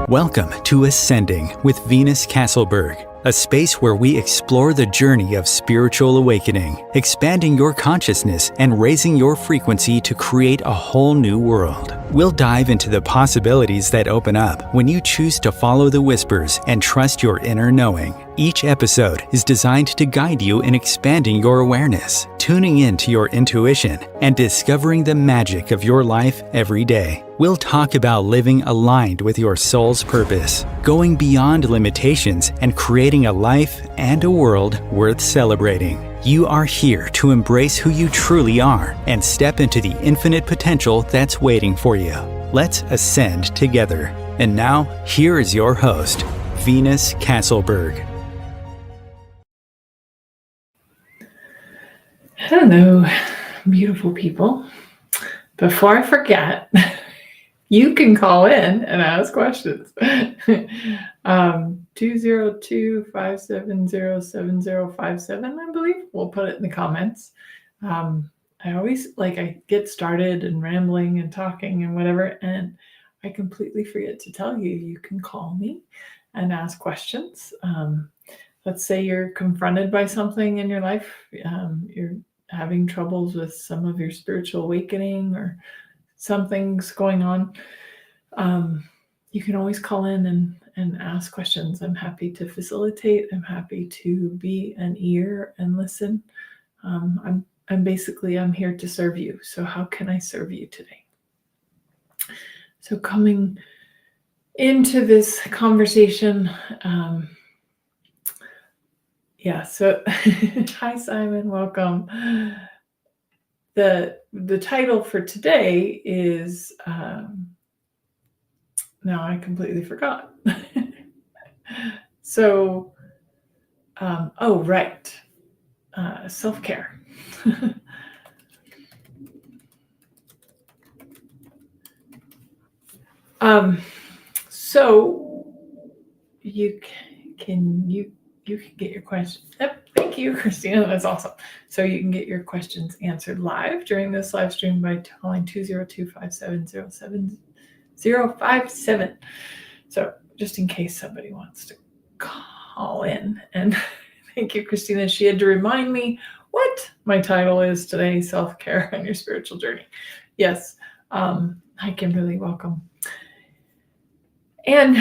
Welcome to Ascending with Venus Castleberg, a space where we explore the journey of spiritual awakening, expanding your consciousness and raising your frequency to create a whole new world. We'll dive into the possibilities that open up when you choose to follow the whispers and trust your inner knowing. Each episode is designed to guide you in expanding your awareness, tuning into your intuition, and discovering the magic of your life every day. We'll talk about living aligned with your soul's purpose, going beyond limitations, and creating a life and a world worth celebrating. You are here to embrace who you truly are and step into the infinite potential that's waiting for you. Let's ascend together. And now, here is your host, Venus Castleberg. Hello, beautiful people. Before I forget, you can call in and ask questions. 202-570-7057, I believe. We'll put it in the comments. I always I get started and rambling and talking and whatever, and I completely forget to tell you, you can call me and ask questions. Let's say you're confronted by something in your life. You're having troubles with some of your spiritual awakening or something's going on. You can always call in and ask questions. I'm happy to facilitate. I'm happy to be an ear and listen. I'm here to serve you. So how can I serve you today? So coming into this conversation, so hi Simon, welcome. The title for today is now I completely forgot. So self-care. So you can get your questions. Yep, thank you, Christina. That's awesome. So you can get your questions answered live during this live stream by calling 202-570-7057. So just in case somebody wants to call in. And thank you, Christina. She had to remind me what my title is today, Self-Care on Your Spiritual Journey. Yes. Hi, Kimberly. Welcome. And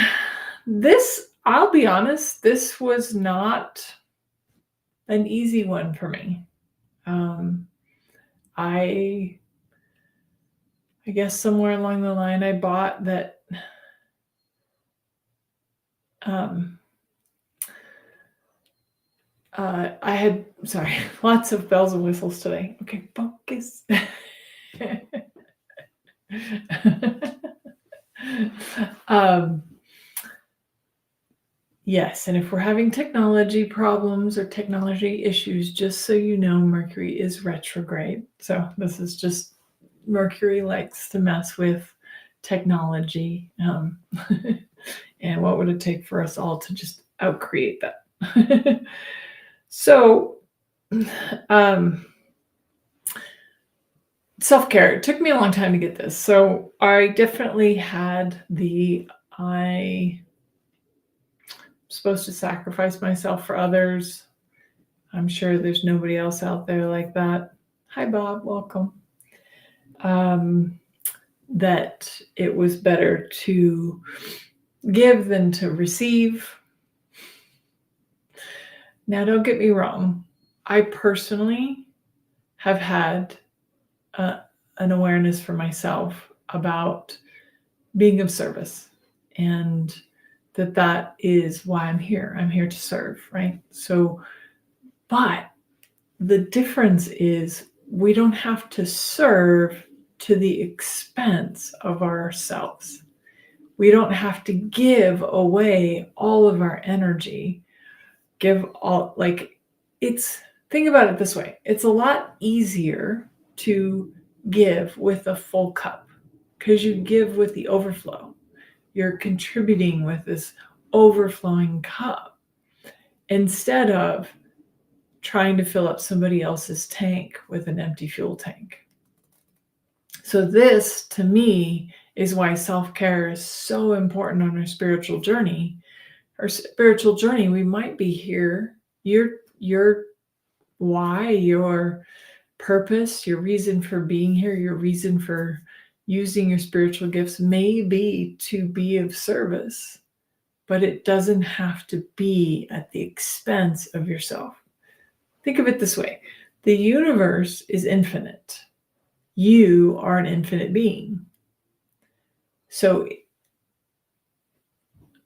this, I'll be honest, this was not an easy one for me. I guess somewhere along the line, I bought that I had, lots of bells and whistles today. Okay, focus. Yes, and if we're having technology problems or technology issues, just so you know, Mercury is retrograde. So this is just Mercury likes to mess with technology. And what would it take for us all to just outcreate that? So self-care. It took me a long time to get this. So I definitely had I'm supposed to sacrifice myself for others. I'm sure there's nobody else out there like that. Hi, Bob. Welcome. That it was better to give than to receive. Now, don't get me wrong. I personally have had an awareness for myself about being of service, and that is why I'm here. I'm here to serve, right? So, but the difference is we don't have to serve to the expense of ourselves. We don't have to give away all of our energy. Think about it this way. It's a lot easier to give with a full cup because you give with the overflow. You're contributing with this overflowing cup instead of trying to fill up somebody else's tank with an empty fuel tank. So this, to me, is why self-care is so important on our spiritual journey. Our spiritual journey, we might be here, your why, your purpose, your reason for being here, your reason for using your spiritual gifts may be to be of service, but it doesn't have to be at the expense of yourself. Think of it this way. The universe is infinite. You are an infinite being. So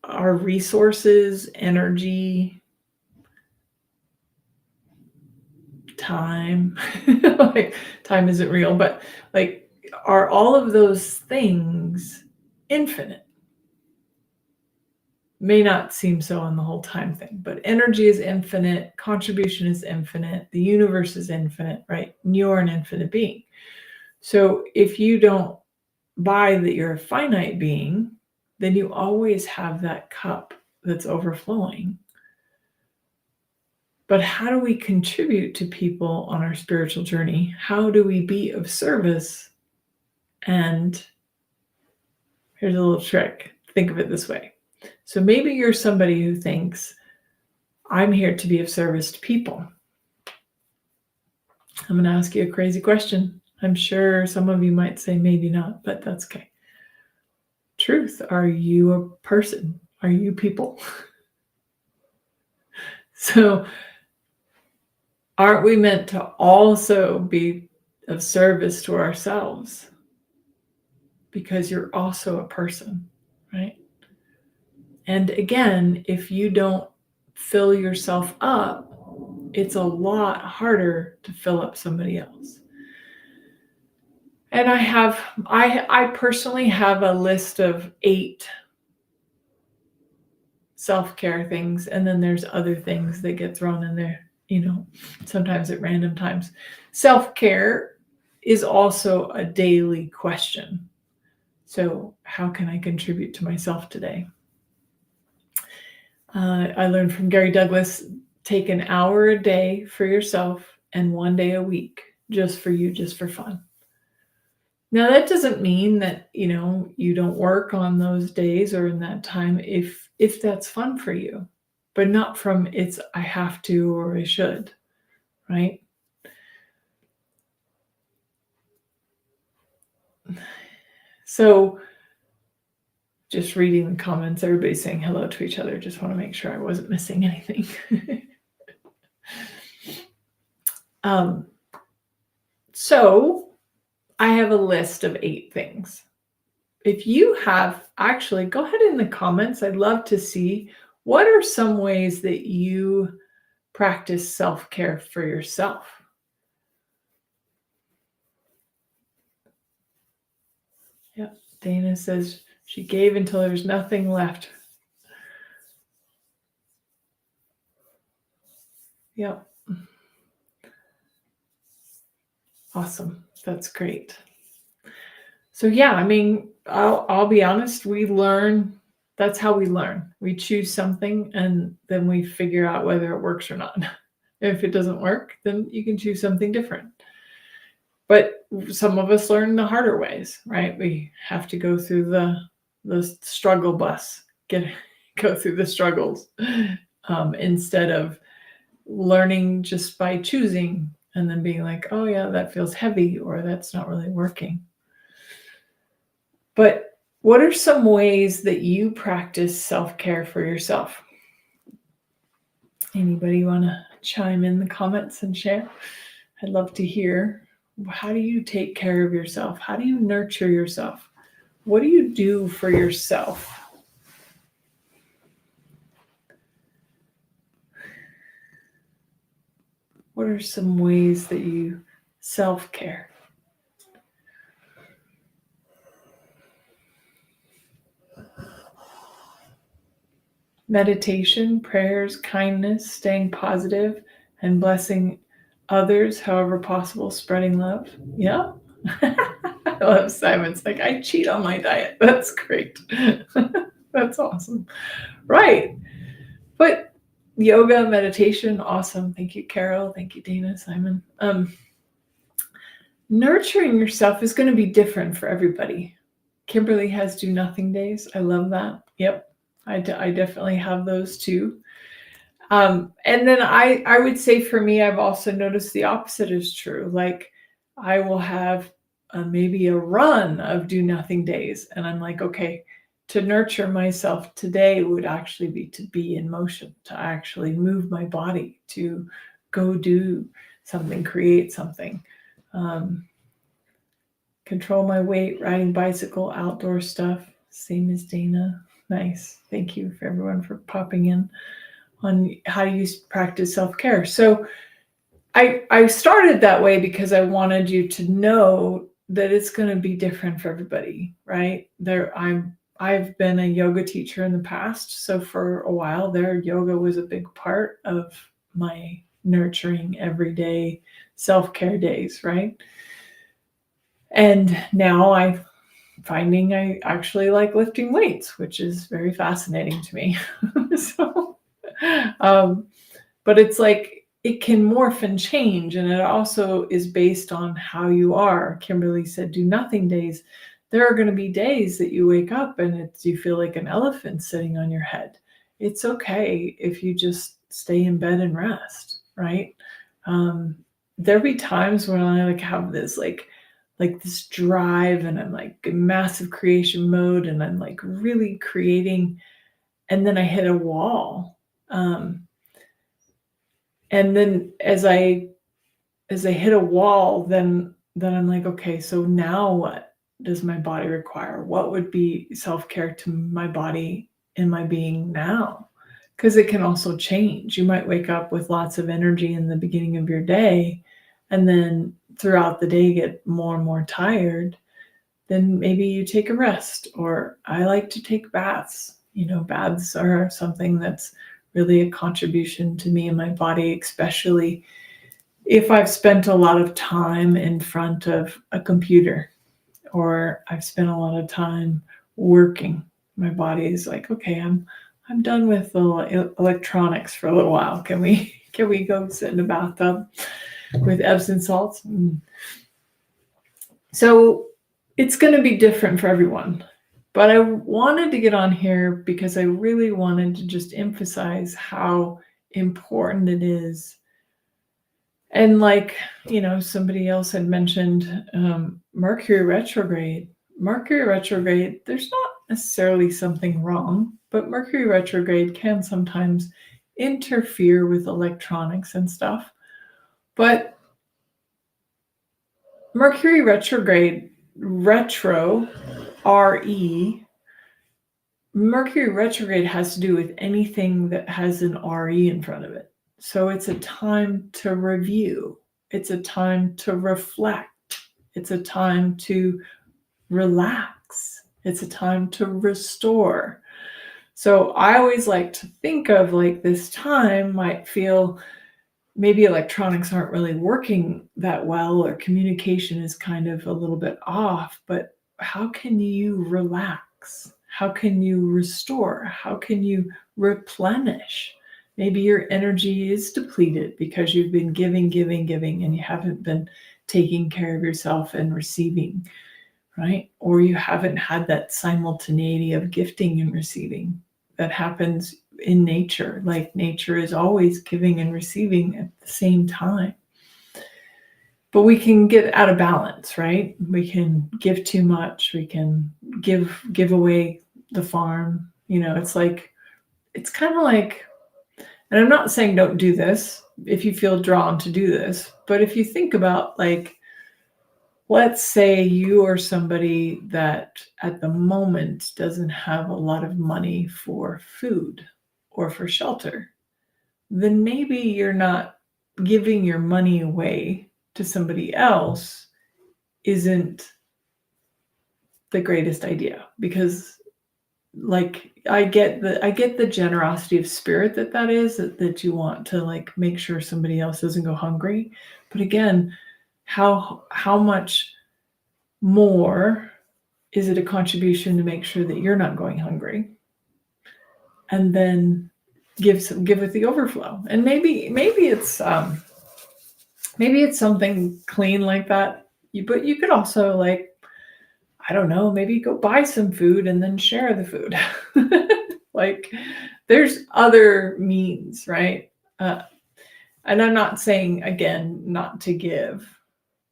our resources, energy, time, like time isn't real, but like, are all of those things infinite? May not seem so on the whole time thing, but energy is infinite, contribution is infinite, the universe is infinite, right? And you're an infinite being. So if you don't buy that you're a finite being, then you always have that cup that's overflowing. But how do we contribute to people on our spiritual journey? How do we be of service? And here's a little trick. Think of it this way. So maybe you're somebody who thinks, I'm here to be of service to people. I'm going to ask you a crazy question. I'm sure some of you might say maybe not, but that's okay. Truth, are you a person? Are you people? So aren't we meant to also be of service to ourselves? Because you're also a person, right? And again, if you don't fill yourself up, it's a lot harder to fill up somebody else. And I personally have a list of 8 self-care things, and then there's other things that get thrown in there, sometimes at random times. Self-care is also a daily question. So how can I contribute to myself today? I learned from Gary Douglas, take an hour a day for yourself and 1 day a week just for you, just for fun. Now, that doesn't mean that, you don't work on those days or in that time if that's fun for you, but not from it's I have to or I should, right? So just reading the comments, everybody's saying hello to each other. Just want to make sure I wasn't missing anything. So I have a list of 8 things. If you have, actually, go ahead in the comments. I'd love to see what are some ways that you practice self-care for yourself. Yeah, Dana says she gave until there was nothing left. Yep. Awesome. That's great. So yeah, I'll be honest, we learn. That's how we learn. We choose something and then we figure out whether it works or not. If it doesn't work, then you can choose something different. But some of us learn the harder ways, right? We have to go through the struggle bus, go through the struggles instead of learning just by choosing and then being like, oh yeah, that feels heavy or that's not really working. But what are some ways that you practice self-care for yourself? Anybody want to chime in the comments and share? I'd love to hear. How do you take care of yourself? How do you nurture yourself? What do you do for yourself? What are some ways that you self-care? Meditation, prayers, kindness, staying positive, and blessing others however possible, spreading love. Yeah. I love Simon's like, I cheat on my diet. That's great. That's awesome. Right. But yoga, meditation, awesome. Thank you, Carol. Thank you, Dana, Simon. Nurturing yourself is going to be different for everybody. Kimberly has do nothing days. I love that. Yep. I definitely have those too. And then I would say for me, I've also noticed the opposite is true. Like I will have maybe a run of do nothing days. And I'm like, okay, to nurture myself today would actually be to be in motion, to actually move my body, to go do something, create something, control my weight, riding bicycle, outdoor stuff. Same as Dana. Nice. Thank you for everyone for popping in on how you practice self-care. So I started that way because I wanted you to know that it's going to be different for everybody, right? I've been a yoga teacher in the past, so for a while there, yoga was a big part of my nurturing everyday self-care days, right? And now I'm finding I actually like lifting weights, which is very fascinating to me. So, but it's like it can morph and change, and it also is based on how you are. Kimberly said, "Do nothing days." There are going to be days that you wake up and you feel like an elephant sitting on your head. It's okay if you just stay in bed and rest, right? There'll be times when I like have this like this drive, and I'm like in massive creation mode, and I'm like really creating, and then I hit a wall. And then as I hit a wall, then I'm like, okay, so now what does my body require? What would be self-care to my body and my being now? Because it can also change. You might wake up with lots of energy in the beginning of your day, and then throughout the day get more and more tired. Then maybe you take a rest. Or I like to take baths. Baths are something that's really a contribution to me and my body, especially if I've spent a lot of time in front of a computer, or I've spent a lot of time working. My body is like, okay, I'm done with the electronics for a little while. Can we go sit in a bathtub with Epsom salts? So it's going to be different for everyone. But I wanted to get on here because I really wanted to just emphasize how important it is. And like, somebody else had mentioned Mercury retrograde. Mercury retrograde, there's not necessarily something wrong, but Mercury retrograde can sometimes interfere with electronics and stuff. But Mercury retrograde, retro, RE, Mercury retrograde has to do with anything that has an RE in front of it. So it's a time to review. It's a time to reflect. It's a time to relax. It's a time to restore. So I always like to think of like this time might feel maybe electronics aren't really working that well, or communication is kind of a little bit off, but how can you relax? How can you restore? How can you replenish? Maybe your energy is depleted because you've been giving, and you haven't been taking care of yourself and receiving, right? Or you haven't had that simultaneity of gifting and receiving that happens in nature. Like nature is always giving and receiving at the same time. But we can get out of balance, right? We can give too much. We can give away the farm. It's kind of like, and I'm not saying don't do this if you feel drawn to do this, but if you think about like, let's say you are somebody that at the moment doesn't have a lot of money for food or for shelter, then maybe you're not giving your money away to somebody else isn't the greatest idea, because like I get the generosity of spirit that is that you want to like make sure somebody else doesn't go hungry. But again, how much more is it a contribution to make sure that you're not going hungry? And then give with the overflow. And maybe it's something clean like that. But you could also like, I don't know, maybe go buy some food and then share the food. Like, there's other means, right? Uh, and I'm not saying, again, not to give.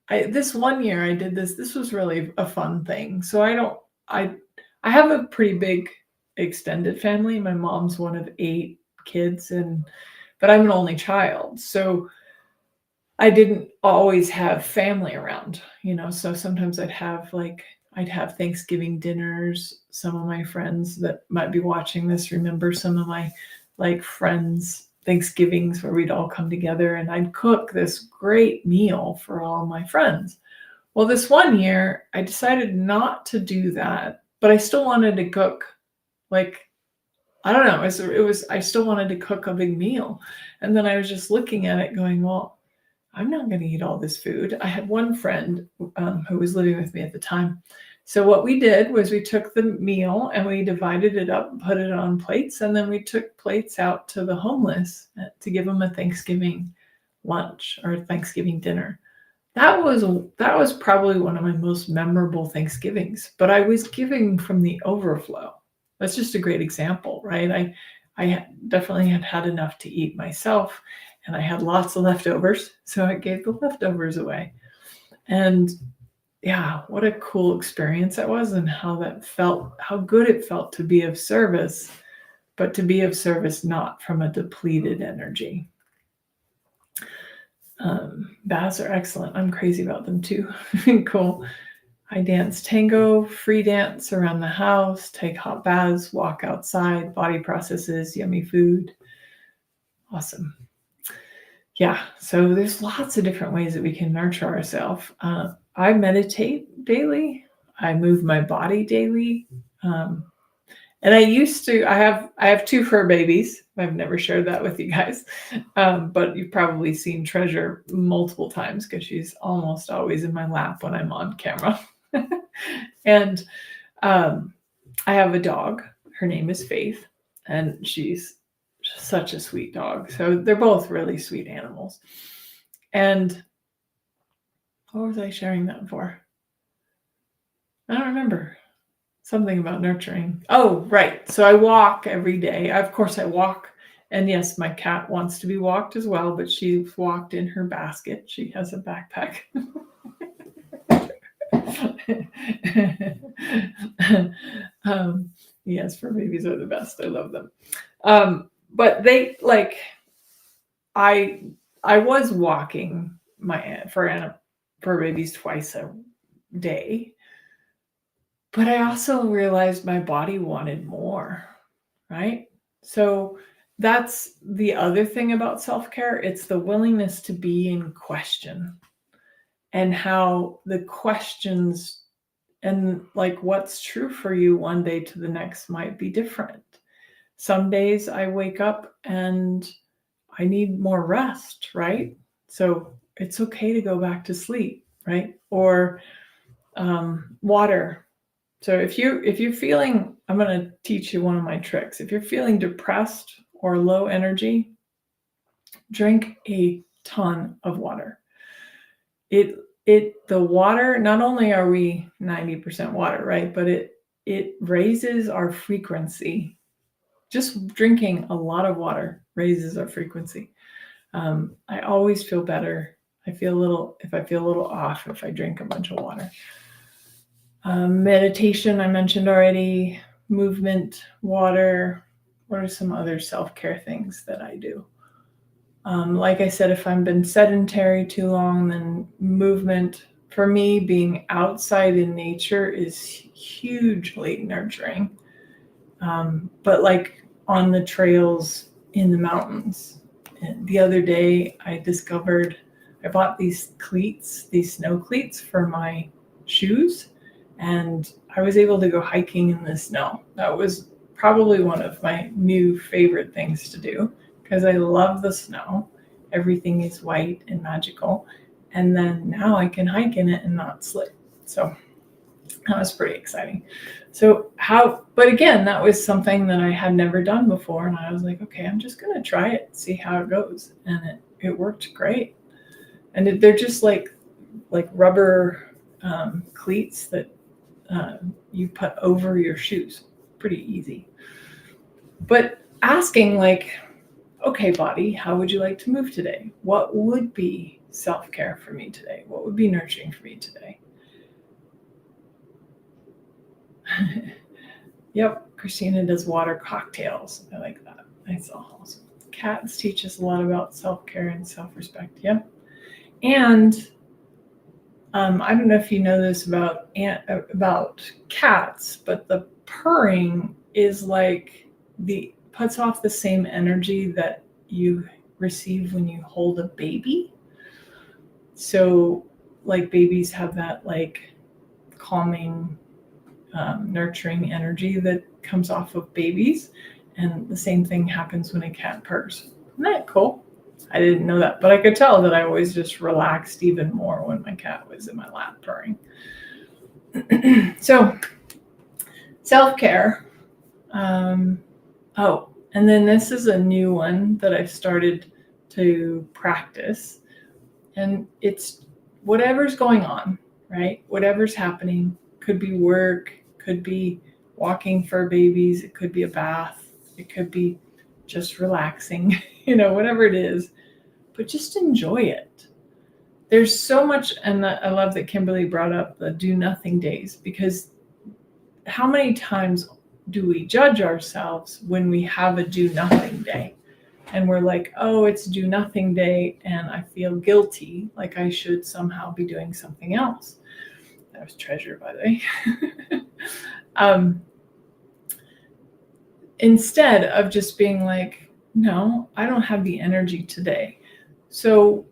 This one year I did this. This was really a fun thing. So I have a pretty big extended family. My mom's one of 8 kids, but I'm an only child. So I didn't always have family around, so sometimes I'd have Thanksgiving dinners. Some of my friends that might be watching this remember some of my friends Thanksgivings where we'd all come together and I'd cook this great meal for all my friends. Well, this one year I decided not to do that, but I still wanted to cook. Like, I don't know, I still wanted to cook a big meal. And then I was just looking at it going, well, I'm not going to eat all this food. I had one friend who was living with me at the time. So what we did was we took the meal and we divided it up and put it on plates. And then we took plates out to the homeless to give them a Thanksgiving lunch or Thanksgiving dinner. That was probably one of my most memorable Thanksgivings, but I was giving from the overflow. That's just a great example, right? I definitely had enough to eat myself, and I had lots of leftovers, so I gave the leftovers away. And yeah, what a cool experience that was, and how good it felt to be of service, but to be of service not from a depleted energy. Baths are excellent. I'm crazy about them too. Cool. I dance tango, free dance around the house, take hot baths, walk outside, body processes, yummy food. Awesome. Yeah, so there's lots of different ways that we can nurture ourselves. I meditate daily. I move my body daily. And I have 2 fur babies. I've never shared that with you guys. But you've probably seen Treasure multiple times because she's almost always in my lap when I'm on camera. And I have a dog. Her name is Faith, and she's such a sweet dog. So they're both really sweet animals. And what was I sharing that for? I don't remember. Something about nurturing. Oh, right. So I walk every day. Of course, I walk. And yes, my cat wants to be walked as well, but she's walked in her basket. She has a backpack. Yes, fur babies are the best. I love them. But they I was walking my fur babies twice a day. But I also realized my body wanted more, right? So that's the other thing about self-care. It's the willingness to be in question, and how the questions and what's true for you one day to the next might be different. Some days I wake up and I need more rest, right? So it's okay to go back to sleep, right? Or water. So if you're feeling, I'm going to teach you one of my tricks. If you're feeling depressed or low energy, drink a ton of water. The water, not only are we 90% water, right? But it raises our frequency. Just drinking a lot of water raises our frequency. I always feel better. If I feel a little off if I drink a bunch of water. Meditation, I mentioned already. Movement, water. What are some other self-care things that I do? Like I said, if I've been sedentary too long, then movement. For me, being outside in nature is hugely nurturing. But on the trails in the mountains. And the other day, I bought these cleats, these snow cleats for my shoes, and I was able to go hiking in the snow. That was probably one of my new favorite things to do because I love the snow. Everything is white and magical. And then now I can hike in it and not slip. So that was pretty exciting. But again, that was something that I had never done before. And I was like, okay, I'm just going to try it, see how it goes. And it worked great. And they're just like rubber cleats that you put over your shoes. Pretty easy. But asking like, okay, body, how would you like to move today? What would be self-care for me today? What would be nurturing for me today? Yep, Christina does water cocktails. I like that. That's awesome. Cats teach us a lot about self-care and self-respect. Yep. And I don't know if you know this about cats, but the purring is like puts off the same energy that you receive when you hold a baby. So like babies have that like calming, nurturing energy that comes off of babies. And the same thing happens when a cat purrs. Isn't that cool? I didn't know that, but I could tell that I always just relaxed even more when my cat was in my lap purring. So self-care. And then this is a new one that I've started to practice. And it's whatever's going on, right? Whatever's happening. Could be work, could be walking for babies, it could be a bath, it could be just relaxing, whatever it is. But just enjoy it. There's so much, and I love that Kimberly brought up the do nothing days, because how many times do we judge ourselves when we have a do nothing day? And we're like, oh, it's do nothing day, and I feel guilty, like I should somehow be doing something else. That was treasure, by the way. Instead of just being like, no, I don't have the energy today. So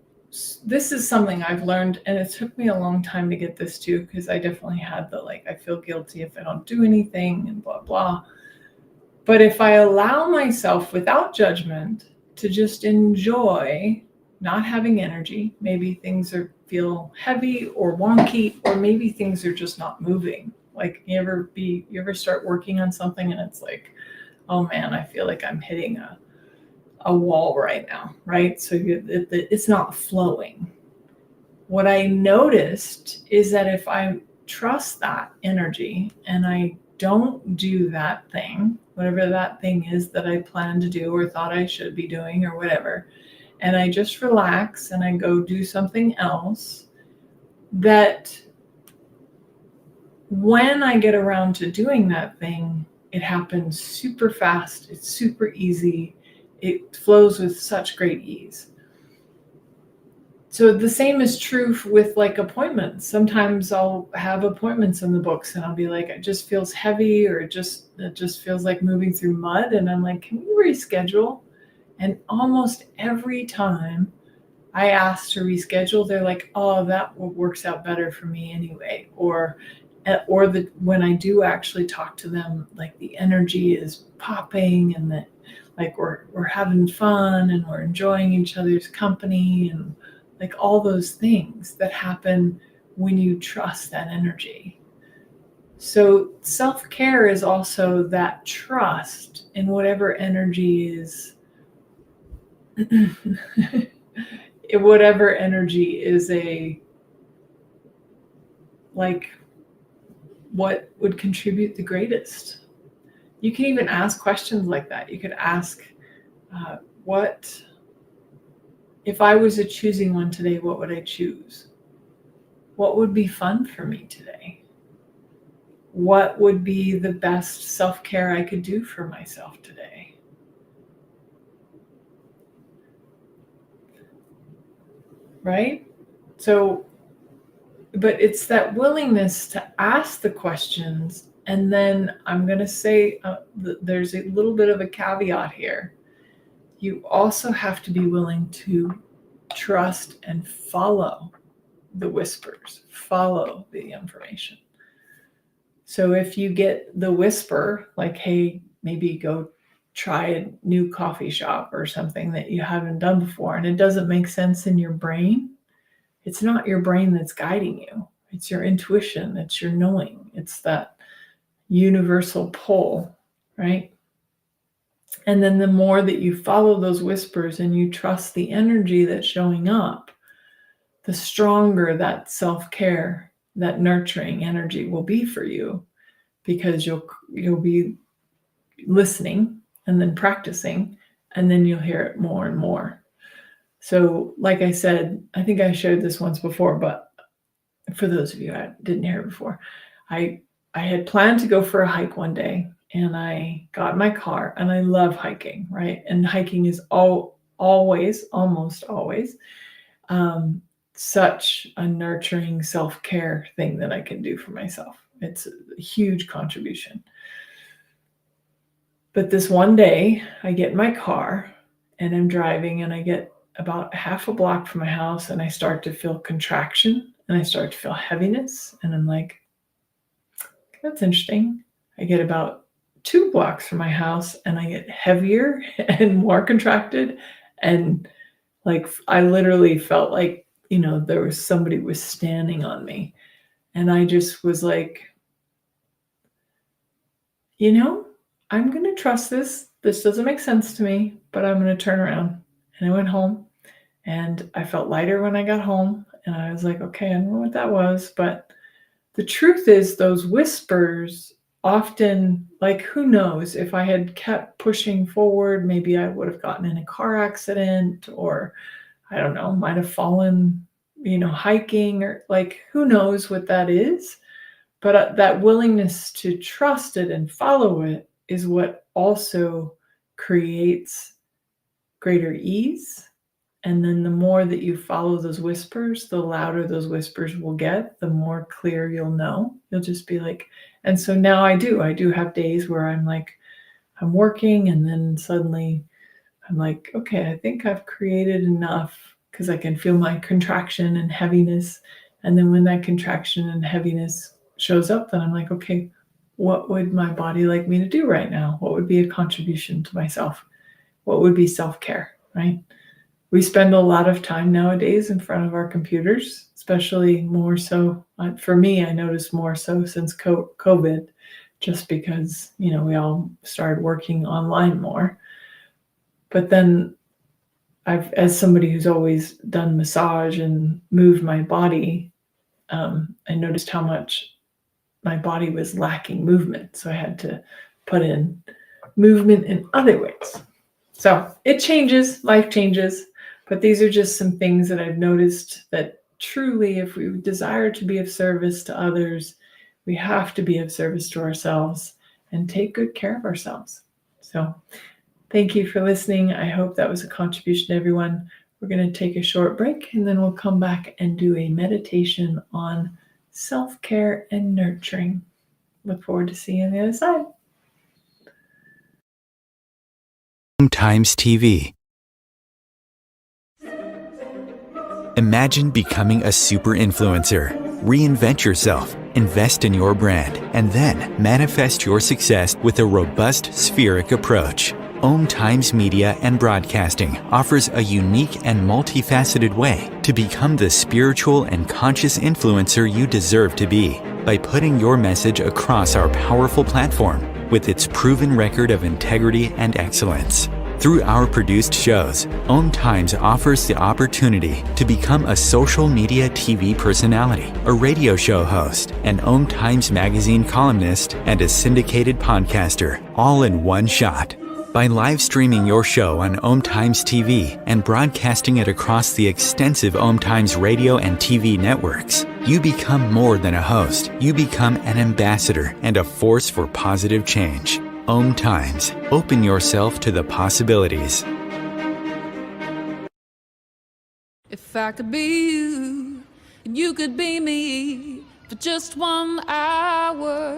this is something I've learned, and it took me a long time to get this too, because I definitely had the like, I feel guilty if I don't do anything and blah, blah. But if I allow myself without judgment to just enjoy not having energy, maybe things feel heavy or wonky, or maybe things are just not moving. Like you ever start working on something and it's like, oh man, I feel like I'm hitting a wall right now, right? So it's not flowing. What I noticed is that if I trust that energy and I don't do that thing, whatever that thing is that I plan to do or thought I should be doing or whatever, and I just relax and I go do something else, that when I get around to doing that thing, it happens super fast. It's super easy. It flows with such great ease. So the same is true with like appointments. Sometimes I'll have appointments in the books and I'll be like, it just feels heavy, or it just feels like moving through mud. And I'm like, can we reschedule? And almost every time I ask to reschedule, they're like, oh, that works out better for me anyway. Or when I do actually talk to them, like the energy is popping, and that like we're having fun and we're enjoying each other's company, and like all those things that happen when you trust that energy. So self-care is also that trust in whatever energy is, whatever energy is like what would contribute the greatest. You can even ask questions like that. You could ask, what if I was choosing one today, what would I choose? What would be fun for me today? What would be the best self-care I could do for myself today? Right? So, but it's that willingness to ask the questions. And then I'm going to say there's a little bit of a caveat here. You also have to be willing to trust and follow the whispers, follow the information. So if you get the whisper, like, hey, maybe go try a new coffee shop or something that you haven't done before, and it doesn't make sense in your brain, it's not your brain that's guiding you. It's your intuition. It's your knowing. It's that universal pull, right? And then the more that you follow those whispers and you trust the energy that's showing up, the stronger that self-care that nurturing energy will be for you, because you'll be listening and then practicing, and then you'll hear it more and more. So like I said, I think I shared this once before, but for those of you I didn't hear it before, I had planned to go for a hike one day, and I got in my car, and I love hiking, right? And hiking is almost always such a nurturing self-care thing that I can do for myself. It's a huge contribution. But this one day, I get in my car and I'm driving, and I get about half a block from my house, and I start to feel contraction, and I start to feel heaviness. And I'm like, that's interesting. I get about 2 blocks from my house, and I get heavier and more contracted. And like, I literally felt like, there was somebody was standing on me. And I just was like, I'm going to trust this. This doesn't make sense to me, but I'm going to turn around. And I went home, and I felt lighter when I got home. And I was like, okay, I don't know what that was. But the truth is, those whispers often, like, who knows, if I had kept pushing forward, maybe I would have gotten in a car accident, or I don't know, might have fallen, hiking, or like, who knows what that is. But that willingness to trust it and follow it is what also creates greater ease. And then the more that you follow those whispers, the louder those whispers will get, the more clear you'll know. You'll just be like, and so now I do have days where I'm like, I'm working, and then suddenly I'm like, okay, I think I've created enough, because I can feel my contraction and heaviness. And then when that contraction and heaviness shows up, then I'm like, okay, what would my body like me to do right now? What would be a contribution to myself? What would be self-care, right? We spend a lot of time nowadays in front of our computers, especially more so. For me, I noticed more so since COVID, just because, we all started working online more. But then as somebody who's always done massage and moved my body, I noticed how much my body was lacking movement. So I had to put in movement in other ways. So it changes, life changes, but these are just some things that I've noticed that truly, if we desire to be of service to others, we have to be of service to ourselves and take good care of ourselves. So thank you for listening. I hope that was a contribution to everyone. We're going to take a short break, and then we'll come back and do a meditation on self-care and nurturing. Look forward to seeing you on the other side. Times TV. Imagine becoming a super influencer. Reinvent yourself, invest in your brand, and then manifest your success with a robust spheric approach. Times Media and Broadcasting offers a unique and multifaceted way to become the spiritual and conscious influencer you deserve to be by putting your message across our powerful platform with its proven record of integrity and excellence. Through our produced shows, Times offers the opportunity to become a social media TV personality, a radio show host, an Times magazine columnist, and a syndicated podcaster, all in one shot. By live streaming your show on Times TV and broadcasting it across the extensive Times radio and TV networks, you become more than a host. You become an ambassador and a force for positive change. Times. Open yourself to the possibilities. If I could be you, and you could be me for just 1 hour.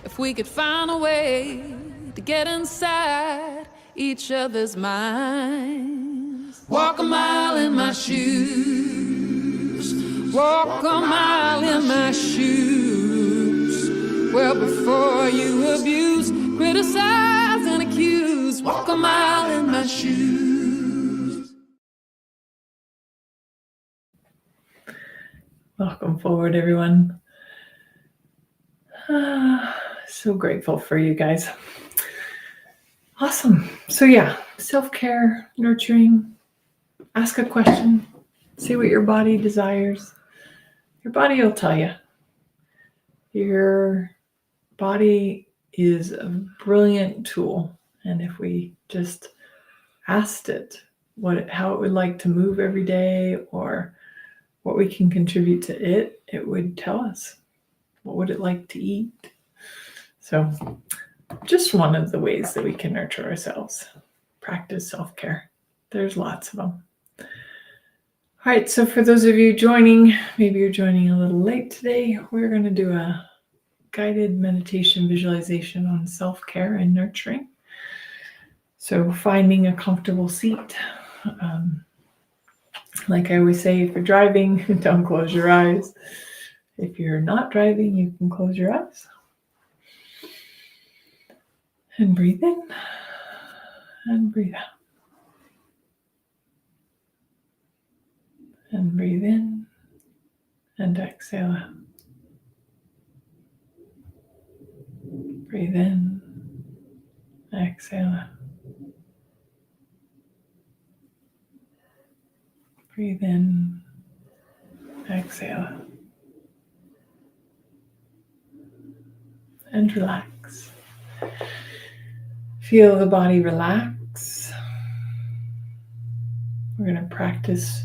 If we could find a way to get inside each other's minds. Walk a mile in my shoes. Walk a mile in my shoes. Well, before you abuse, criticize, and accuse. Walk a mile in my shoes. Welcome forward, everyone. So grateful for you guys. Awesome. So yeah, self-care, nurturing, ask a question, see what your body desires. Your body will tell you. Your body is a brilliant tool. And if we just asked it how it would like to move every day or what we can contribute to it, it would tell us. What would it like to eat? So just one of the ways that we can nurture ourselves. Practice self-care. There's lots of them. All right, so for those of you joining, maybe you're joining a little late today, we're going to do a guided meditation visualization on self-care and nurturing. So finding a comfortable seat. Like I always say, if you're driving, don't close your eyes. If you're not driving, you can close your eyes. And breathe in and breathe out. And breathe in and exhale out. Breathe in, exhale out. Breathe in, exhale out. And relax. Feel the body relax. We're going to practice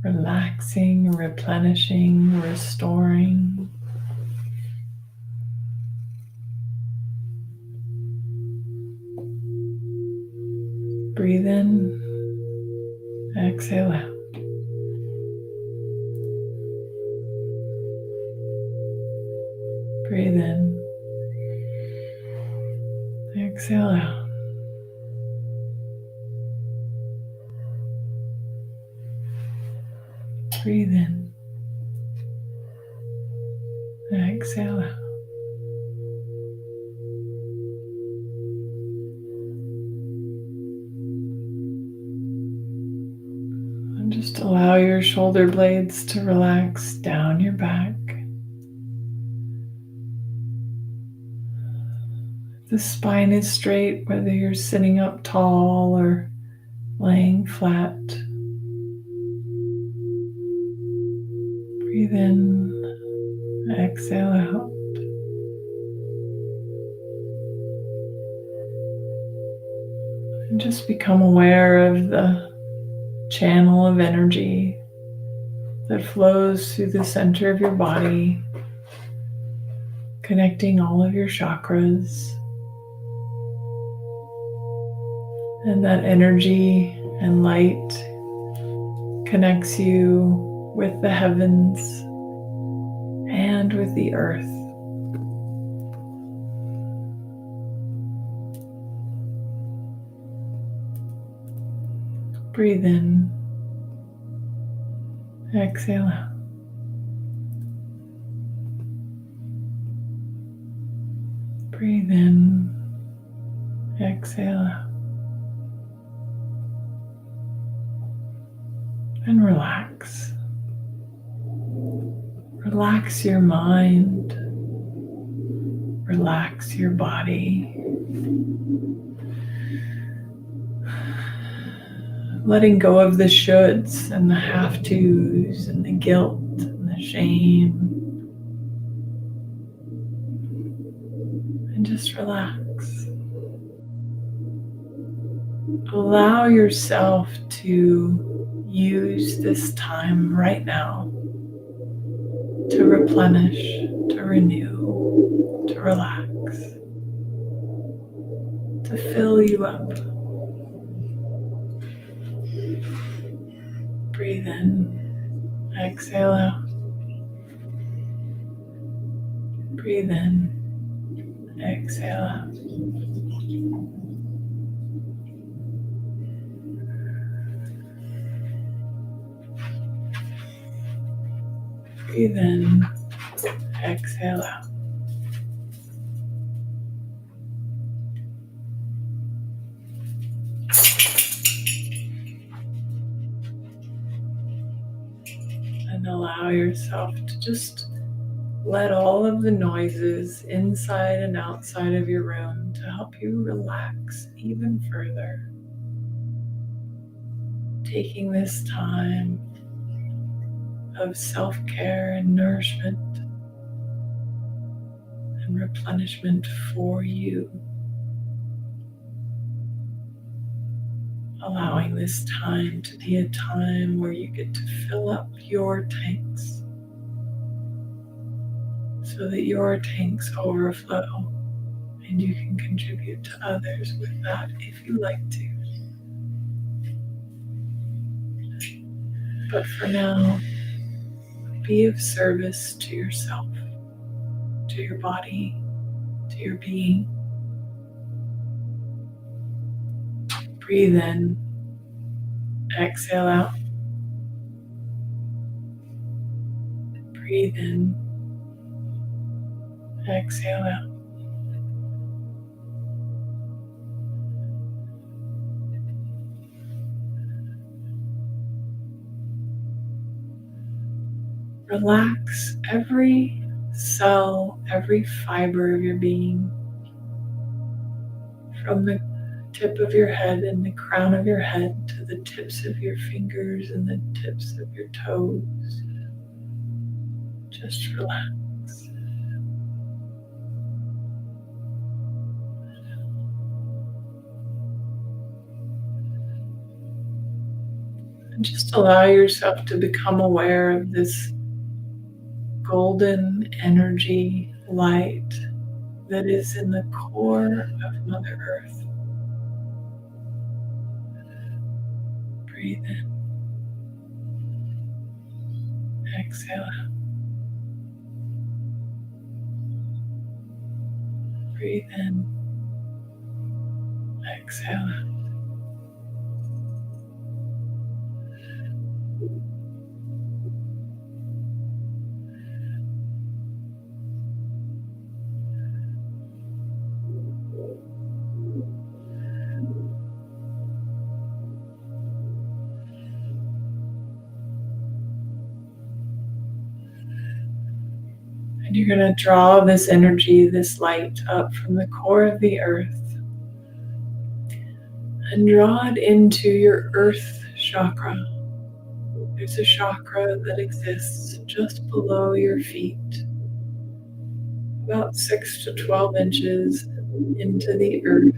relaxing, replenishing, restoring. Breathe in, exhale out. Breathe in, exhale out. Breathe in, exhale out. And just allow your shoulder blades to relax down your back. The spine is straight, whether you're sitting up tall or laying flat. Breathe in, exhale out. And just become aware of the channel of energy that flows through the center of your body, connecting all of your chakras. And that energy and light connects you with the heavens and with the earth. Breathe in, exhale out. Breathe in, exhale out. And relax. Relax your mind. Relax your body. Letting go of the shoulds and the have-tos and the guilt and the shame. And just relax. Allow yourself to use this time right now to replenish, to renew, to relax, to fill you up. Breathe in, exhale out. Breathe in, exhale out. Breathe in, exhale out. And allow yourself to just let all of the noises inside and outside of your room to help you relax even further. Taking this time of self-care and nourishment and replenishment for you. Allowing this time to be a time where you get to fill up your tanks so that your tanks overflow and you can contribute to others with that if you like to. But for now, be of service to yourself, to your body, to your being. Breathe in, exhale out. Breathe in, exhale out. Relax every cell, every fiber of your being, from the tip of your head and the crown of your head to the tips of your fingers and the tips of your toes. Just relax. And just allow yourself to become aware of this golden energy light that is in the core of Mother Earth. Breathe in. Exhale out. Breathe in. Exhale out. And you're going to draw this energy, this light up from the core of the earth and draw it into your earth chakra. There's a chakra that exists just below your feet, about 6 to 12 inches into the earth.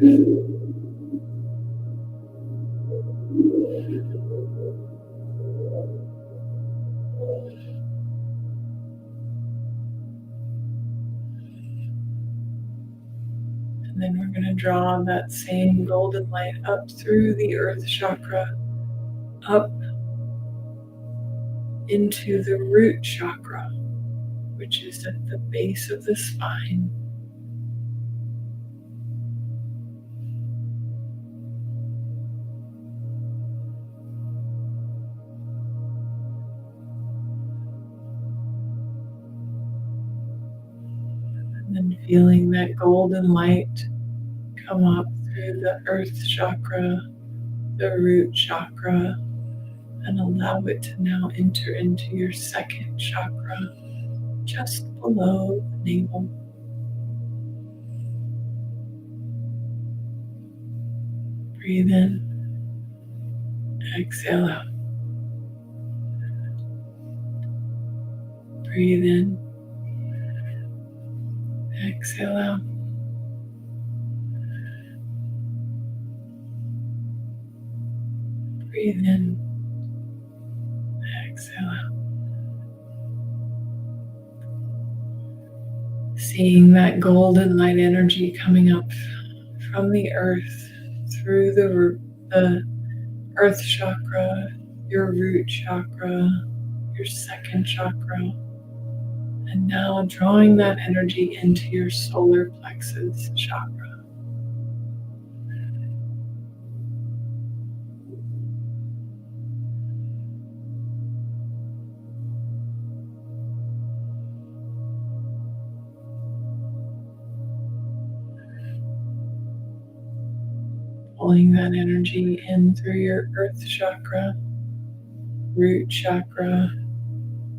And then we're going to draw that same golden light up through the earth chakra, up into the root chakra, which is at the base of the spine. And then feeling that golden light come up through the earth chakra, the root chakra, and allow it to now enter into your second chakra, just below the navel. Breathe in, exhale out. Breathe in, exhale out. Breathe in, exhale out. Seeing that golden light energy coming up from the earth through the earth chakra, your root chakra, your second chakra, and now drawing that energy into your solar plexus chakra. Pulling that energy in through your earth chakra, root chakra,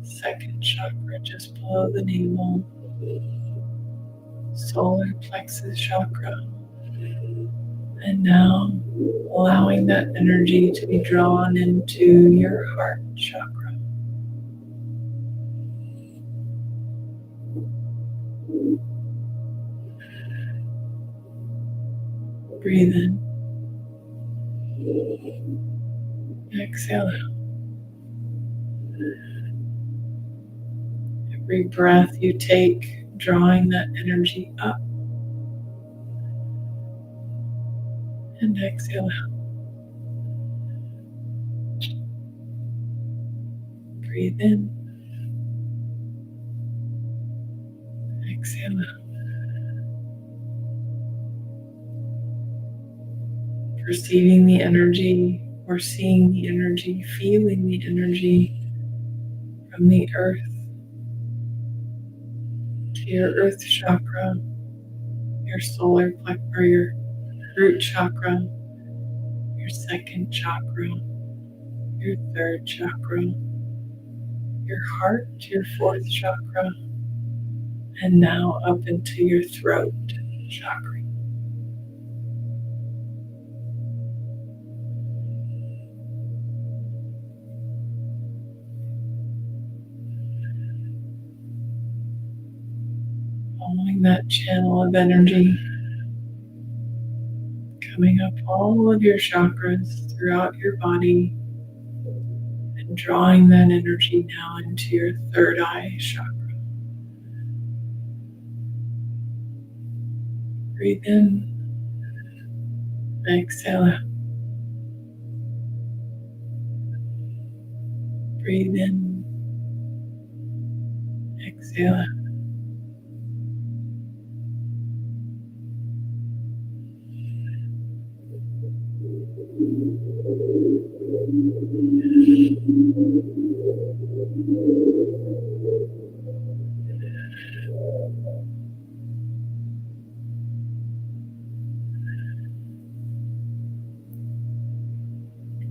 second chakra just below the navel, solar plexus chakra, and now allowing that energy to be drawn into your heart chakra. Breathe in. Exhale out. Every breath you take, drawing that energy up, and exhale out. Breathe in. Exhale out. Perceiving the energy or seeing the energy, feeling the energy from the earth to your earth chakra, your solar plexus, or your root chakra, your second chakra, your third chakra, your heart, your fourth chakra, and now up into your throat chakra. Following that channel of energy, coming up all of your chakras throughout your body, and drawing that energy now into your third eye chakra. Breathe in, exhale out. Breathe in, exhale out.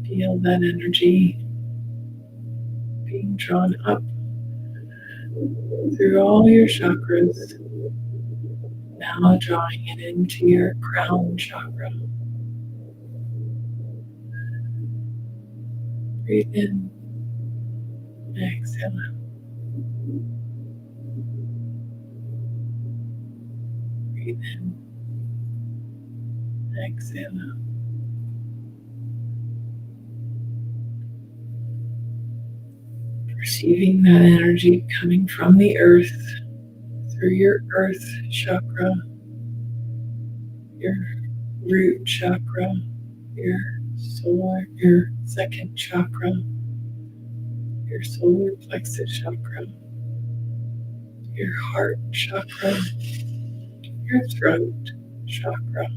Feel that energy being drawn up through all your chakras, now drawing it into your crown chakra. Breathe in, exhale out. Breathe in, exhale out. Perceiving that energy coming from the earth through your earth chakra, your root chakra, your second chakra, your solar plexus chakra, your heart chakra, your throat chakra,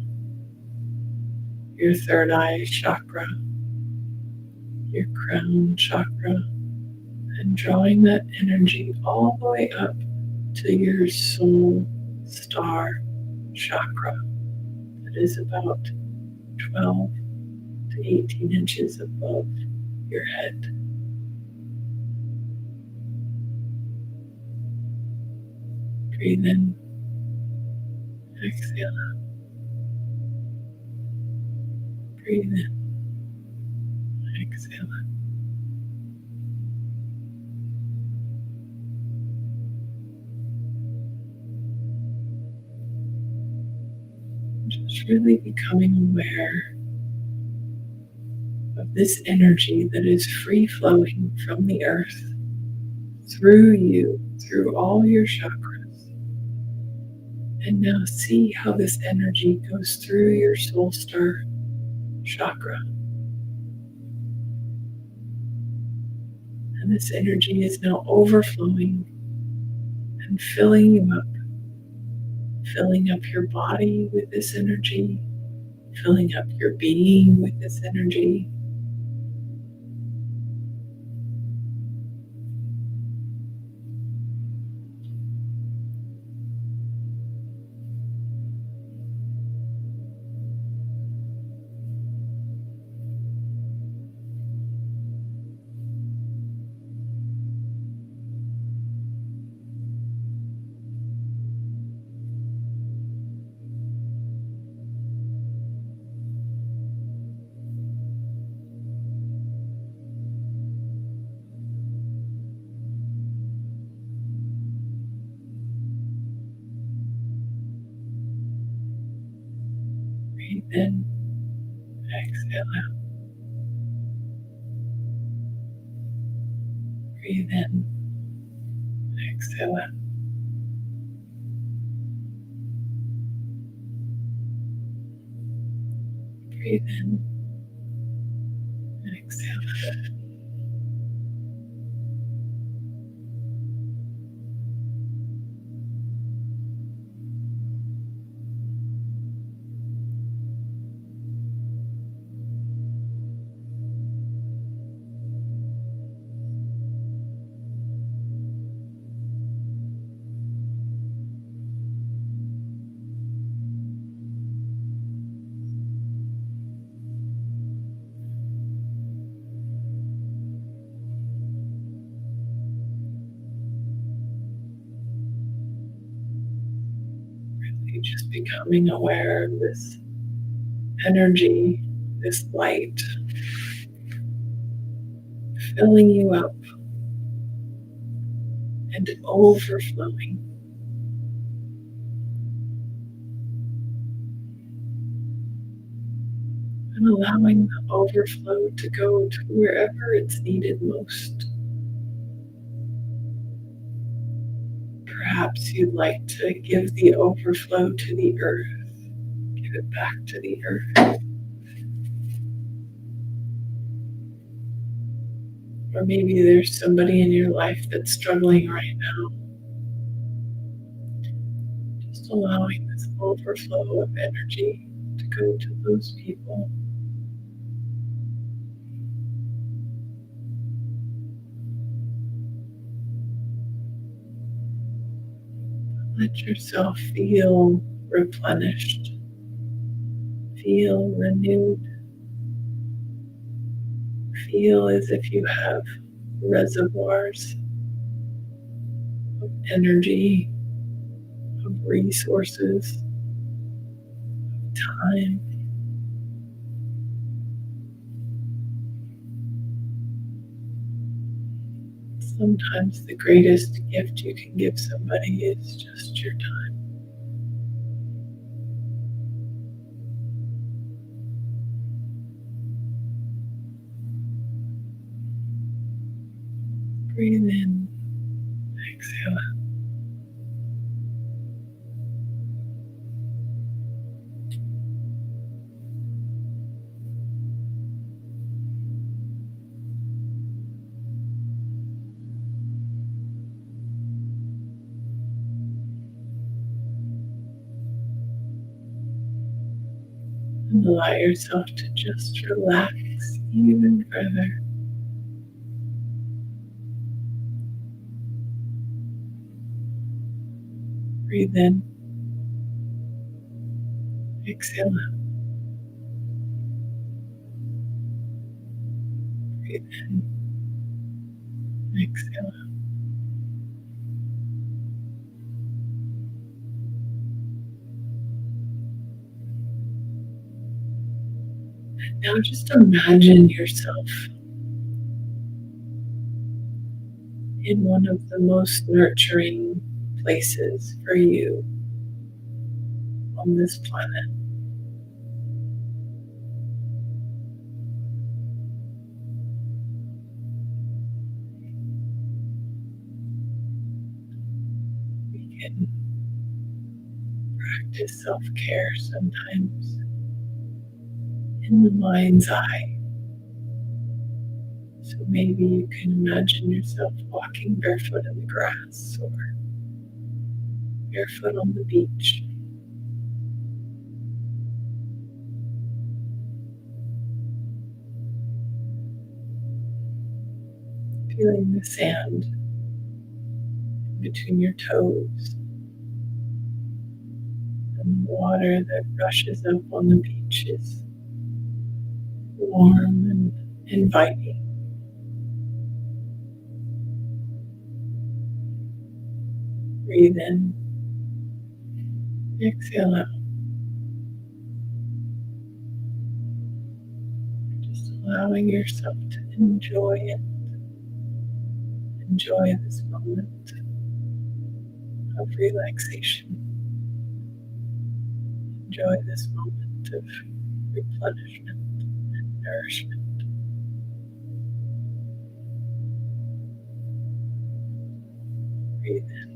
your third eye chakra, your crown chakra, and drawing that energy all the way up to your soul star chakra that is about 12 to 18 inches above your head. Breathe in, exhale out. Breathe in, exhale out. Just really becoming aware of this energy that is free flowing from the earth through you, through all your chakras. And now see how this energy goes through your soul star chakra. And this energy is now overflowing and filling you up, filling up your body with this energy, filling up your being with this energy. Breathe in, exhale out. Breathe in, exhale out. Breathe in, exhale out. Really just becoming aware of this energy, this light filling you up and overflowing, and allowing the overflow to go to wherever it's needed most. Perhaps you'd like to give the overflow to the earth, give it back to the earth. Or maybe there's somebody in your life that's struggling right now. Just allowing this overflow of energy to go to those people. Let yourself feel replenished, feel renewed, feel as if you have reservoirs of energy, of resources, of time. Sometimes the greatest gift you can give somebody is just your time. Breathe in, exhale out. And allow yourself to just relax even further. Breathe in, exhale out. Breathe in, exhale out. Now just imagine yourself in one of the most nurturing places for you on this planet. We can practice self-care sometimes in the mind's eye. So maybe you can imagine yourself walking barefoot in the grass or barefoot on the beach. Feeling the sand between your toes and the water that rushes up on the beach is warm and inviting. Breathe in, exhale out. Just allowing yourself to enjoy it. Enjoy this moment of relaxation. Enjoy this moment of replenishment and nourishment. Breathe in,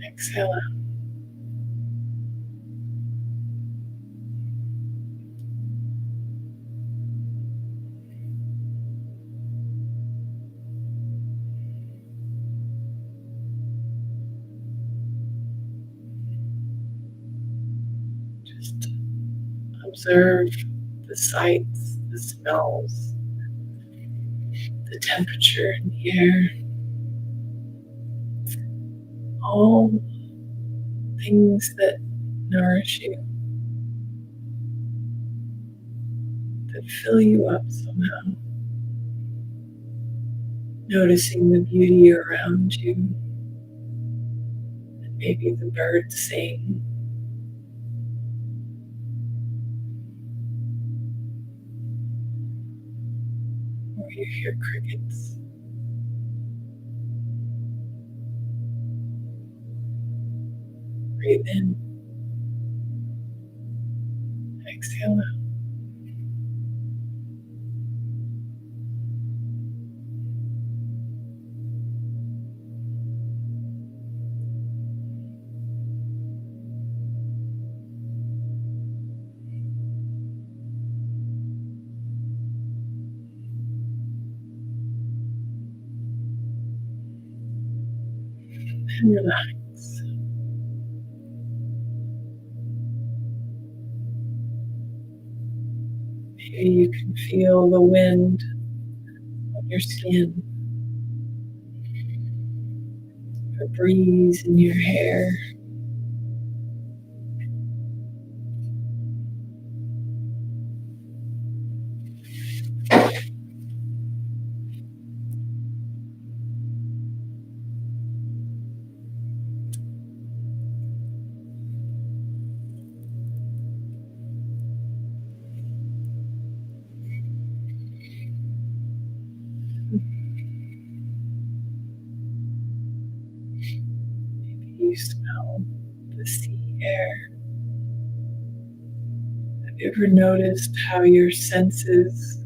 exhale out. Just observe the sights, the smells, the temperature in the air, all things that nourish you, that fill you up somehow. Noticing the beauty around you, and maybe the birds sing, or you hear crickets. Breathe in, exhale out. And relax. Maybe you can feel the wind on your skin, a breeze in your hair. Maybe you smell the sea air. Have you ever noticed how your senses,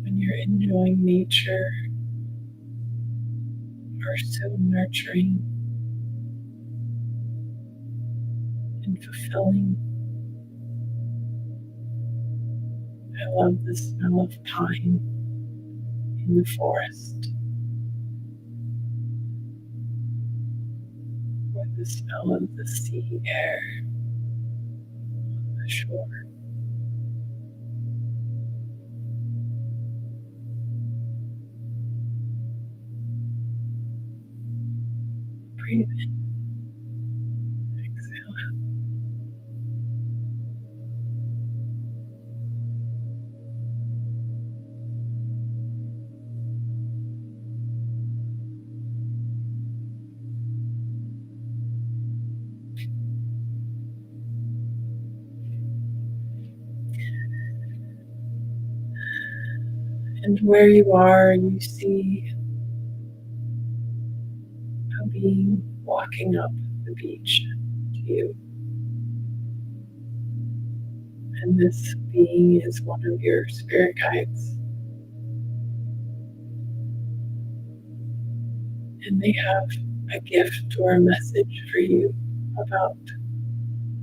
when you're enjoying nature, are so nurturing and fulfilling? I love the smell of pine in the forest, or the smell of the sea air on the shore. Breathe in, exhale out. And where you are, you see a being walking up the beach to you. And this being is one of your spirit guides. And they have a gift or a message for you about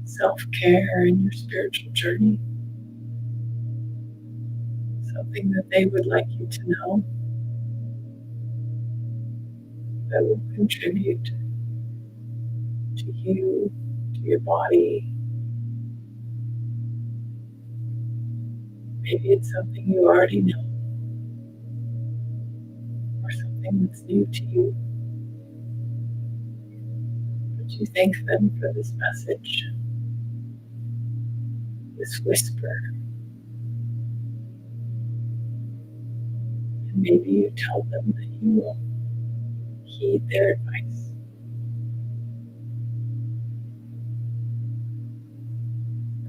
self-care and your spiritual journey. Something that they would like you to know that will contribute to you, to your body. Maybe it's something you already know, or something that's new to you. But you thank them for this message, this whisper. And maybe you tell them that you will heed their advice.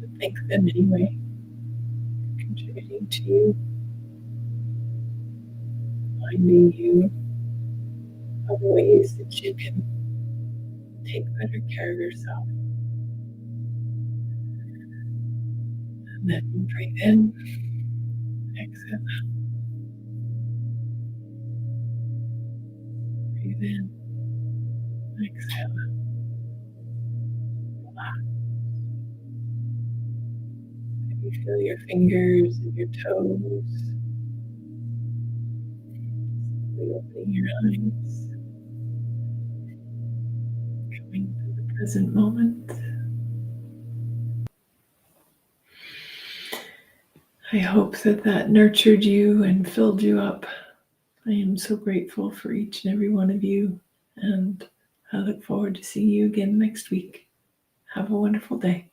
But thank them anyway, for contributing to you, reminding you of ways that you can take better care of yourself. then breathe in, exhale, breathe in, exhale. Maybe feel your fingers and your toes. Slowly opening your eyes, coming to the present moment. I hope that that nurtured you and filled you up. I am so grateful for each and every one of you, and I look forward to seeing you again next week. Have a wonderful day.